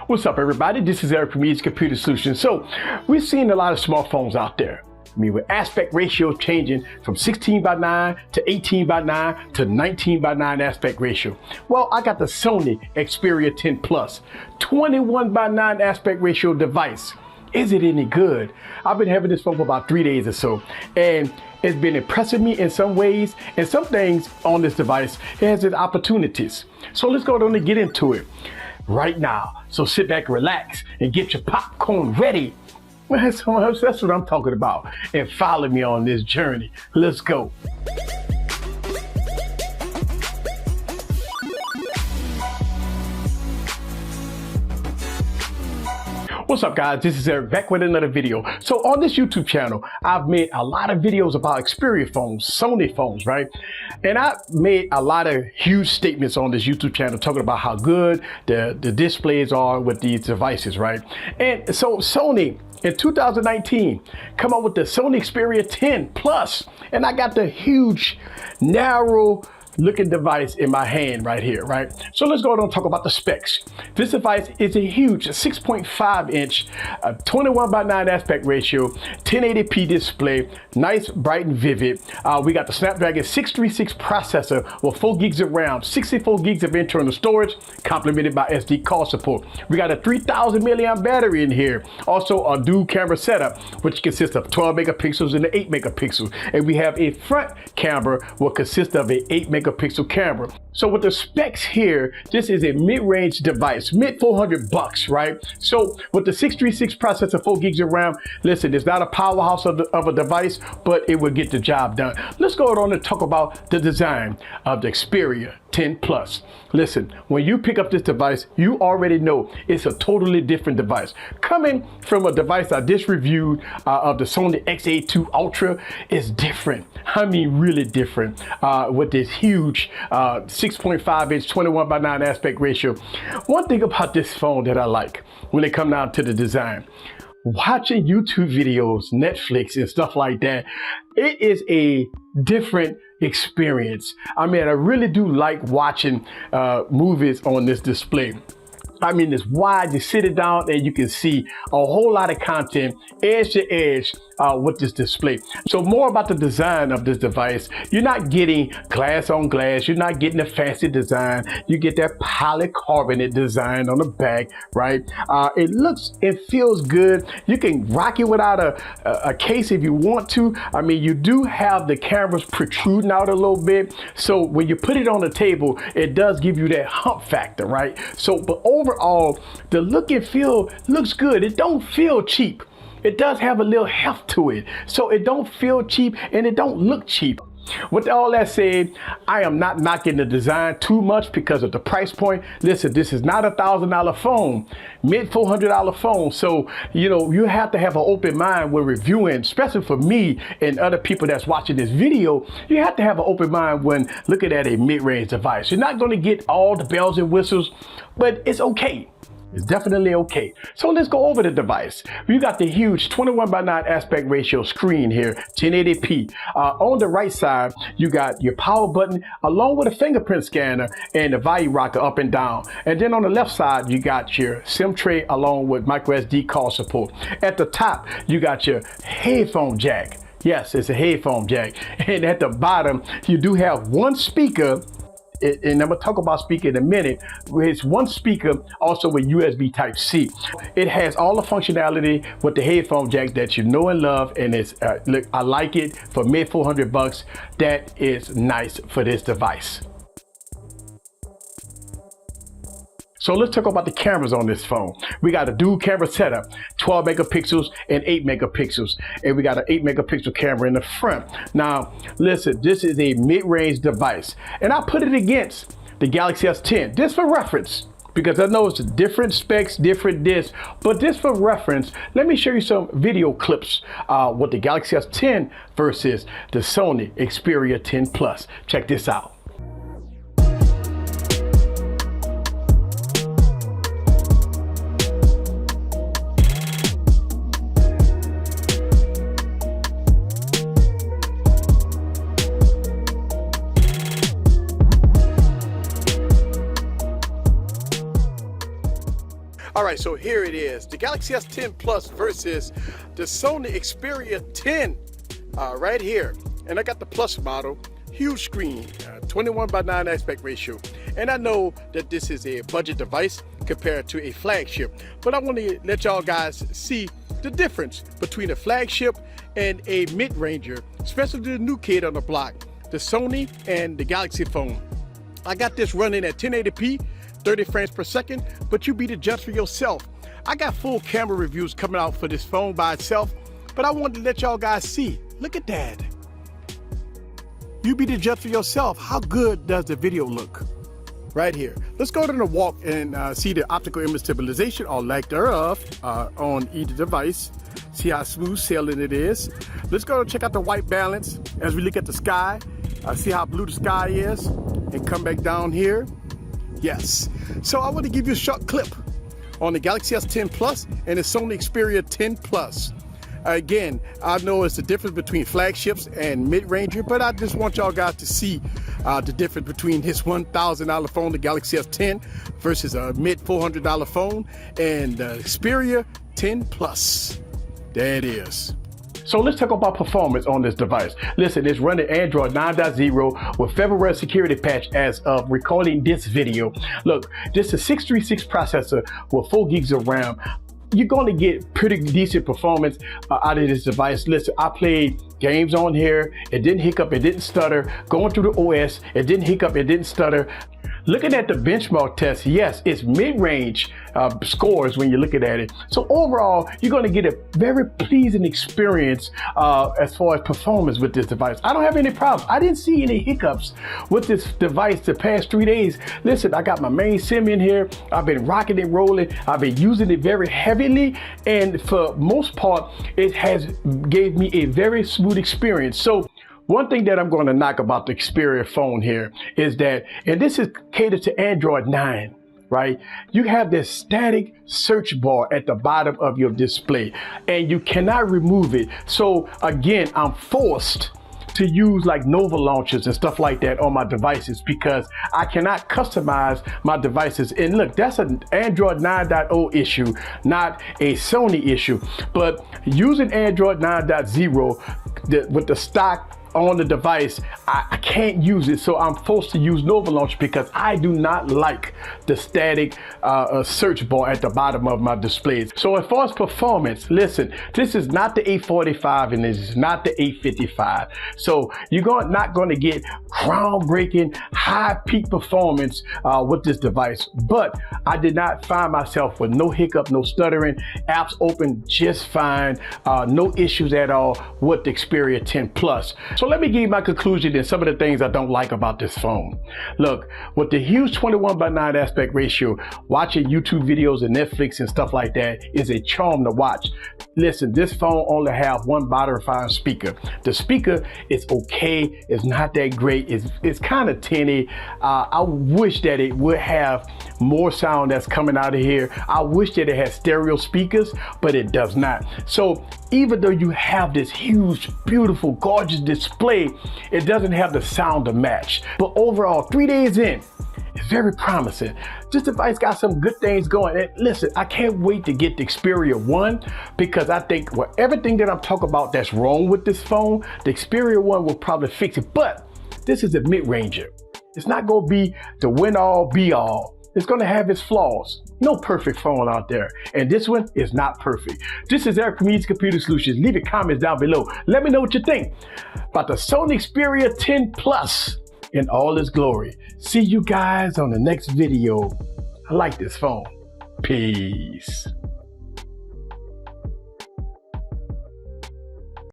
What's up, everybody? This is Eric from Sony Computer Solutions. So we've seen a lot of smartphones out there. I mean, with aspect ratio changing from 16:9 to 18:9 to 19:9 aspect ratio. Well, I got the Sony Xperia 10 Plus, 21:9 aspect ratio device. Is it any good? I've been having this phone for about 3 days or so, and it's been impressing me in some ways, and some things on this device, it has its opportunities. So let's go on and get into it right now. So sit back, relax, and get your popcorn ready. That's what I'm talking about. And follow me on this journey. Let's go. What's up, guys? This is Eric back with another video. So on this YouTube channel, I've made a lot of videos about Xperia phones, Sony phones, right? And I made a lot of huge statements on this YouTube channel talking about how good the displays are with these devices, right? And so Sony, in 2019, come up with the Sony Xperia 10 Plus, and I got the huge, narrow looking device in my hand right here, right? So let's go ahead and talk about the specs. This device is a huge 6.5 inch, 21:9 aspect ratio, 1080p display, nice, bright and vivid. We got the Snapdragon 636 processor with 4 gigs of RAM, 64 gigs of internal storage, complemented by SD card support. We got a 3000 milliamp battery in here. Also a dual camera setup, which consists of 12 megapixels and 8 megapixels. And we have a front camera, which consists of a 8 megapixel camera. So with the specs here, this is a mid-range device, mid $400, right? So with the 636 processor, 4 gigs of RAM, listen, it's not a powerhouse of a device, but it will get the job done. Let's go on and talk about the design of the Xperia 10 Plus. Listen, when you pick up this device, you already know it's a totally different device. Coming from a device I just reviewed of the Sony XA2 Ultra, is different. I mean, really different with this huge 6.5 inch, 21:9 aspect ratio. One thing about this phone that I like when it comes down to the design, watching YouTube videos, Netflix and stuff like that, it is a different experience. I mean, I really do like watching movies on this display. I mean, it's wide, you sit it down and you can see a whole lot of content edge to edge with this display. So more about the design of this device. You're not getting glass on glass. You're not getting a fancy design. You get that polycarbonate design on the back, right? It looks, it feels good. You can rock it without a case if you want to. I mean, you do have the cameras protruding out a little bit. So when you put it on the table, it does give you that hump factor, right? So, but overall, the look and feel looks good. It don't feel cheap. It does have a little heft to it. So it don't feel cheap and it don't look cheap. With all that said, I am not knocking the design too much because of the price point. Listen, this is not $1,000 phone, mid $400 phone. So, you know, you have to have an open mind when reviewing, especially for me and other people that's watching this video. You have to have an open mind when looking at a mid-range device. You're not going to get all the bells and whistles, but it's okay. It's definitely okay. So let's go over the device. You got the huge 21:9 aspect ratio screen here, 1080p. On the right side, you got your power button along with a fingerprint scanner and the volume rocker up and down. And then on the left side, you got your SIM tray along with micro SD card support. At the top, you got your headphone jack. Yes, it's a headphone jack. And at the bottom, you do have one speaker. And I'm gonna talk about speaker in a minute. It's one speaker also with USB Type-C. It has all the functionality with the headphone jack that you know and love, and it's look, I like it for mid $400. That is nice for this device. So let's talk about the cameras on this phone. We got a dual camera setup, 12 megapixels and 8 megapixels. And we got an 8 megapixel camera in the front. Now, listen, this is a mid-range device. And I put it against the Galaxy S10, just for reference, because I know it's different specs, different this, but just for reference, let me show you some video clips with the Galaxy S10 versus the Sony Xperia 10 Plus. Check this out. All right, so here it is, the Galaxy S10 Plus versus the Sony Xperia 10 right here. And I got the Plus model, huge screen, 21:9 aspect ratio. And I know that this is a budget device compared to a flagship, but I want to let y'all guys see the difference between a flagship and a mid-ranger, especially the new kid on the block, the Sony and the Galaxy phone. I got this running at 1080p, 30 frames per second, but you be the judge for yourself. I got full camera reviews coming out for this phone by itself, but I wanted to let y'all guys see. Look at that. You be the judge for yourself. How good does the video look? Right here. Let's go to the walk and see the optical image stabilization or lack thereof on either device. See how smooth sailing it is. Let's go check out the white balance as we look at the sky. See how blue the sky is and come back down here. Yes. So I want to give you a short clip on the Galaxy S10 Plus and the Sony Xperia 10 Plus. Again, I know it's the difference between flagships and mid-ranger, but I just want y'all guys to see the difference between this $1,000 phone, the Galaxy S10, versus a mid-$400 phone, and the Xperia 10 Plus. There it is. So let's talk about performance on this device. Listen, it's running Android 9.0 with February security patch as of recording this video. Look, this is a 636 processor with 4 gigs of RAM. You're going to get pretty decent performance out of this device. Listen, I played games on here. It didn't hiccup, it didn't stutter. Going through the OS, it didn't hiccup, it didn't stutter. Looking at the benchmark test, yes, it's mid-range scores when you're looking at it. So overall, you're going to get a very pleasing experience as far as performance with this device. I don't have any problems. I didn't see any hiccups with this device the past 3 days. Listen, I got my main SIM in here. I've been rocking and rolling. I've been using it very heavily, and for most part, it has gave me a very smooth experience. So one thing that I'm going to knock about the Xperia phone here is that, and this is catered to Android 9, right? You have this static search bar at the bottom of your display and you cannot remove it. So again, I'm forced to use like Nova launchers and stuff like that on my devices because I cannot customize my devices. And look, that's an Android 9.0 issue, not a Sony issue. But using Android 9.0 with the stock on the device, I can't use it, so I'm forced to use Nova Launch because I do not like the static search bar at the bottom of my displays. So as far as performance, listen, this is not the 845 and this is not the 855. So you're not going to get groundbreaking high peak performance with this device, but I did not find myself with no hiccup, no stuttering, apps open just fine, no issues at all with the Xperia 10 Plus. So let me give you my conclusion and some of the things I don't like about this phone. Look, with the huge 21:9 aspect ratio, watching YouTube videos and Netflix and stuff like that is a charm to watch. Listen, this phone only have one body-refined speaker. The speaker is okay, it's not that great, it's kind of tinny. I wish that it would have more sound that's coming out of here. I wish that it had stereo speakers, but it does not. So even though you have this huge, beautiful, gorgeous display, it doesn't have the sound to match. But overall, 3 days in, it's very promising. This device got some good things going. And listen, I can't wait to get the Xperia 1 because I think everything that I'm talking about that's wrong with this phone, the Xperia 1 will probably fix it. But this is a mid-ranger. It's not going to be the win-all, be-all. It's going to have its flaws. No perfect phone out there. And this one is not perfect. This is Eric from Easy Computer Solutions. Leave your comments down below. Let me know what you think about the Sony Xperia 10 Plus in all its glory. See you guys on the next video. I like this phone. Peace.